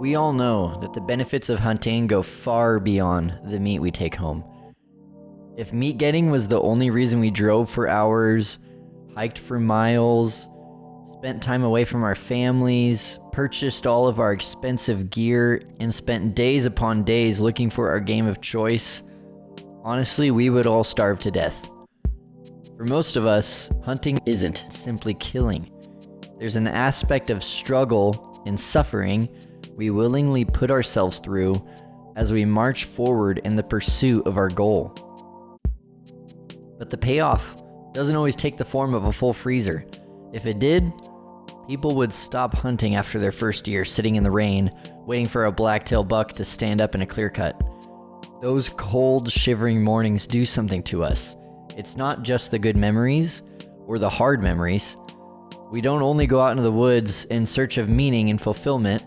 We all know that the benefits of hunting go far beyond the meat we take home. If meat getting was the only reason we drove for hours, hiked for miles, spent time away from our families, purchased all of our expensive gear, and spent days upon days looking for our game of choice, honestly, we would all starve to death. For most of us, hunting isn't simply killing. There's an aspect of struggle and suffering we willingly put ourselves through as we march forward in the pursuit of our goal. But the payoff doesn't always take the form of a full freezer. If it did, people would stop hunting after their first year, sitting in the rain, waiting for a blacktail buck to stand up in a clear cut. Those cold, shivering mornings do something to us. It's not just the good memories or the hard memories. We don't only go out into the woods in search of meaning and fulfillment.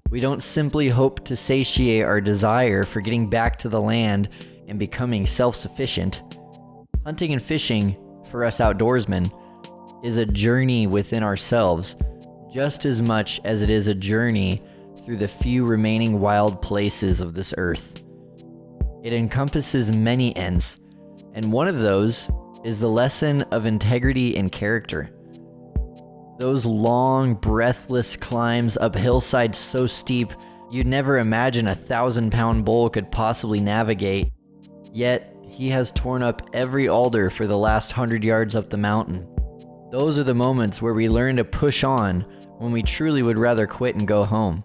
We don't simply hope to satiate our desire for getting back to the land and becoming self-sufficient. Hunting and fishing, for us outdoorsmen, is a journey within ourselves, just as much as it is a journey through the few remaining wild places of this earth. It encompasses many ends, and one of those is the lesson of integrity and character. Those long, breathless climbs up hillsides so steep you'd never imagine a 1,000-pound bull could possibly navigate, yet he has torn up every alder for the last 100 yards up the mountain. Those are the moments where we learn to push on when we truly would rather quit and go home.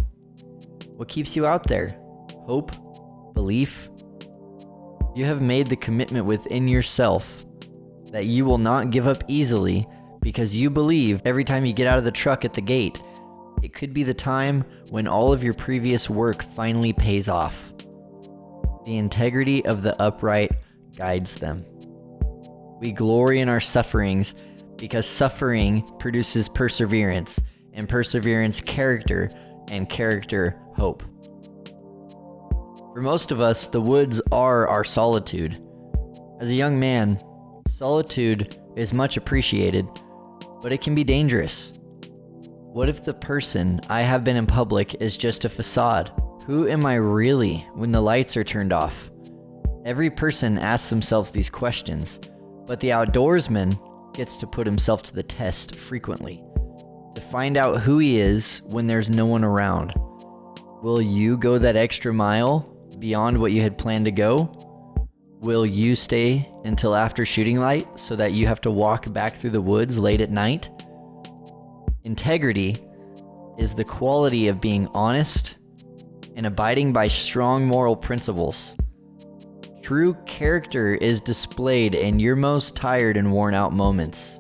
What keeps you out there? Hope? Belief? You have made the commitment within yourself that you will not give up easily because you believe every time you get out of the truck at the gate, it could be the time when all of your previous work finally pays off. The integrity of the upright guides them. We glory in our sufferings because suffering produces perseverance, and perseverance character, and character hope. For most of us, the woods are our solitude. As a young man, solitude is much appreciated, but it can be dangerous. What if the person I have been in public is just a facade? Who am I really when the lights are turned off? Every person asks themselves these questions, but the outdoorsman gets to put himself to the test frequently to find out who he is when there's no one around. Will you go that extra mile beyond what you had planned to go? Will you stay until after shooting light so that you have to walk back through the woods late at night? Integrity is the quality of being honest and abiding by strong moral principles. True character is displayed in your most tired and worn out moments,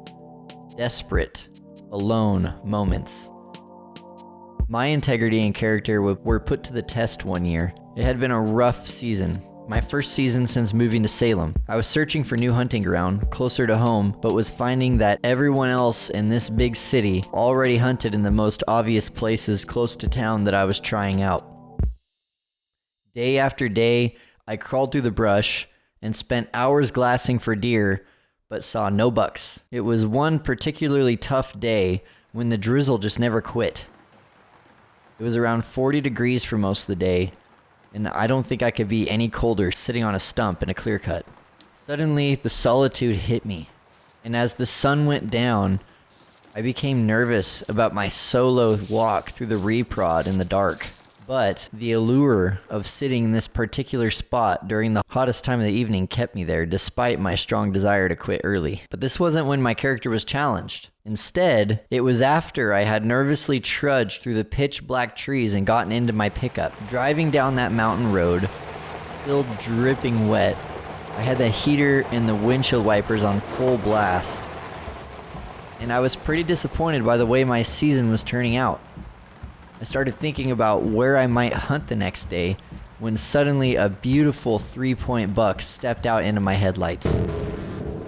desperate, alone moments. My integrity and character were put to the test one year. It had been a rough season. My first season since moving to Salem. I was searching for new hunting ground, closer to home, but was finding that everyone else in this big city already hunted in the most obvious places close to town that I was trying out. Day after day, I crawled through the brush and spent hours glassing for deer, but saw no bucks. It was one particularly tough day when the drizzle just never quit. It was around 40 degrees for most of the day, and I don't think I could be any colder sitting on a stump in a clear cut. Suddenly, the solitude hit me, and as the sun went down, I became nervous about my solo walk through the reprod in the dark. But the allure of sitting in this particular spot during the hottest time of the evening kept me there, despite my strong desire to quit early. But this wasn't when my character was challenged. Instead, it was after I had nervously trudged through the pitch black trees and gotten into my pickup. Driving down that mountain road, still dripping wet, I had the heater and the windshield wipers on full blast. And I was pretty disappointed by the way my season was turning out. I started thinking about where I might hunt the next day when suddenly a beautiful 3-point buck stepped out into my headlights.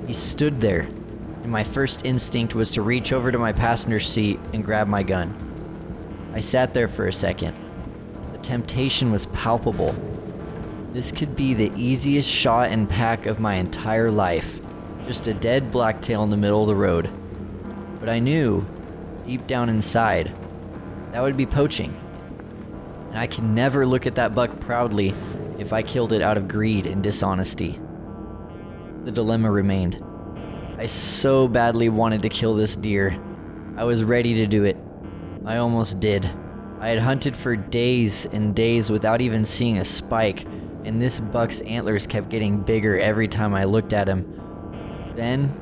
He stood there, and my first instinct was to reach over to my passenger seat and grab my gun. I sat there for a second. The temptation was palpable. This could be the easiest shot and pack of my entire life, just a dead blacktail in the middle of the road. But I knew, deep down inside, that would be poaching. and I can never look at that buck proudly if I killed it out of greed and dishonesty. The dilemma remained. I so badly wanted to kill this deer. I was ready to do it. I almost did. I had hunted for days and days without even seeing a spike, and this buck's antlers kept getting bigger every time I looked at him. Then,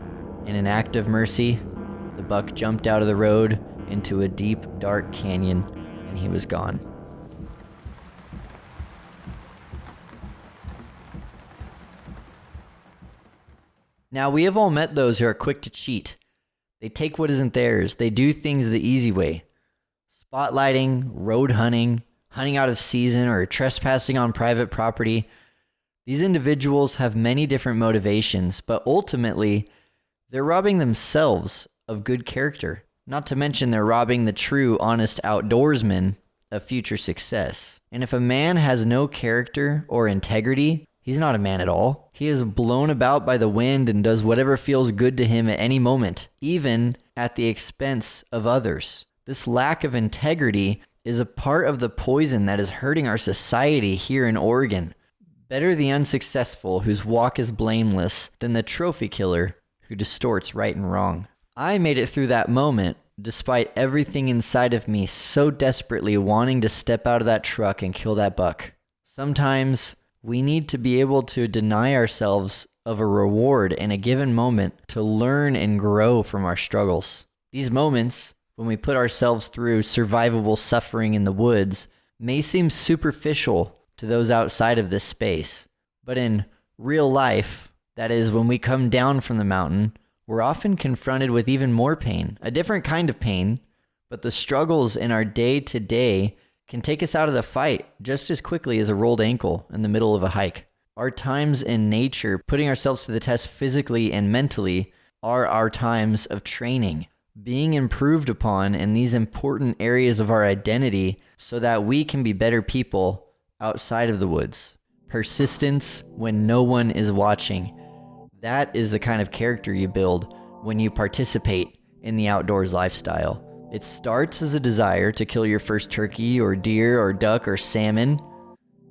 in an act of mercy, the buck jumped out of the road into a deep, dark canyon, and he was gone. Now, we have all met those who are quick to cheat. They take what isn't theirs. They do things the easy way. Spotlighting, road hunting, hunting out of season, or trespassing on private property. These individuals have many different motivations, but ultimately, they're robbing themselves of good character. Not to mention they're robbing the true, honest outdoorsman of future success. And if a man has no character or integrity, he's not a man at all. He is blown about by the wind and does whatever feels good to him at any moment, even at the expense of others. This lack of integrity is a part of the poison that is hurting our society here in Oregon. Better the unsuccessful whose walk is blameless than the trophy killer who distorts right and wrong. I made it through that moment despite everything inside of me so desperately wanting to step out of that truck and kill that buck. Sometimes we need to be able to deny ourselves of a reward in a given moment to learn and grow from our struggles. These moments, when we put ourselves through survivable suffering in the woods, may seem superficial to those outside of this space. But in real life, that is, when we come down from the mountain, we're often confronted with even more pain, a different kind of pain, but the struggles in our day-to-day can take us out of the fight just as quickly as a rolled ankle in the middle of a hike. Our times in nature, putting ourselves to the test physically and mentally, are our times of training, being improved upon in these important areas of our identity so that we can be better people outside of the woods. Persistence when no one is watching. That is the kind of character you build when you participate in the outdoors lifestyle. It starts as a desire to kill your first turkey or deer or duck or salmon,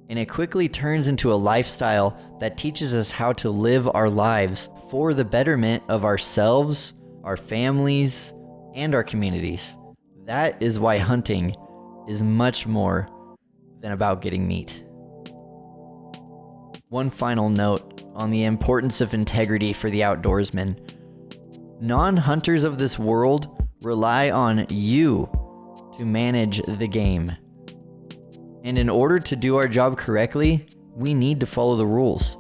and it quickly turns into a lifestyle that teaches us how to live our lives for the betterment of ourselves, our families, and our communities. That is why hunting is much more than about getting meat. One final note on the importance of integrity for the outdoorsman. Non-hunters of this world rely on you to manage the game. And in order to do our job correctly, we need to follow the rules.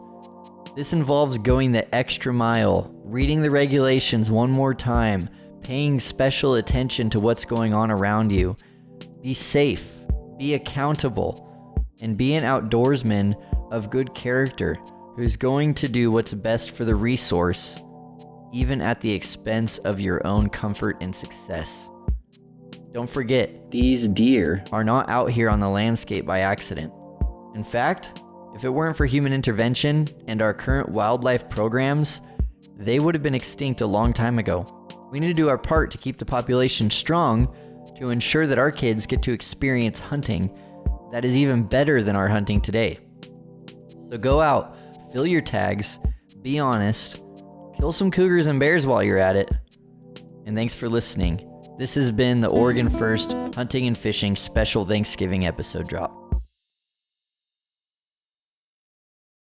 This involves going the extra mile, reading the regulations one more time, paying special attention to what's going on around you. Be safe, be accountable, and be an outdoorsman of good character who's going to do what's best for the resource, even at the expense of your own comfort and success. Don't forget, these deer are not out here on the landscape by accident. In fact, if it weren't for human intervention and our current wildlife programs, they would have been extinct a long time ago. We need to do our part to keep the population strong to ensure that our kids get to experience hunting that is even better than our hunting today. So go out, fill your tags, be honest, kill some cougars and bears while you're at it. And thanks for listening. This has been the Oregon First Hunting and Fishing Special Thanksgiving episode drop.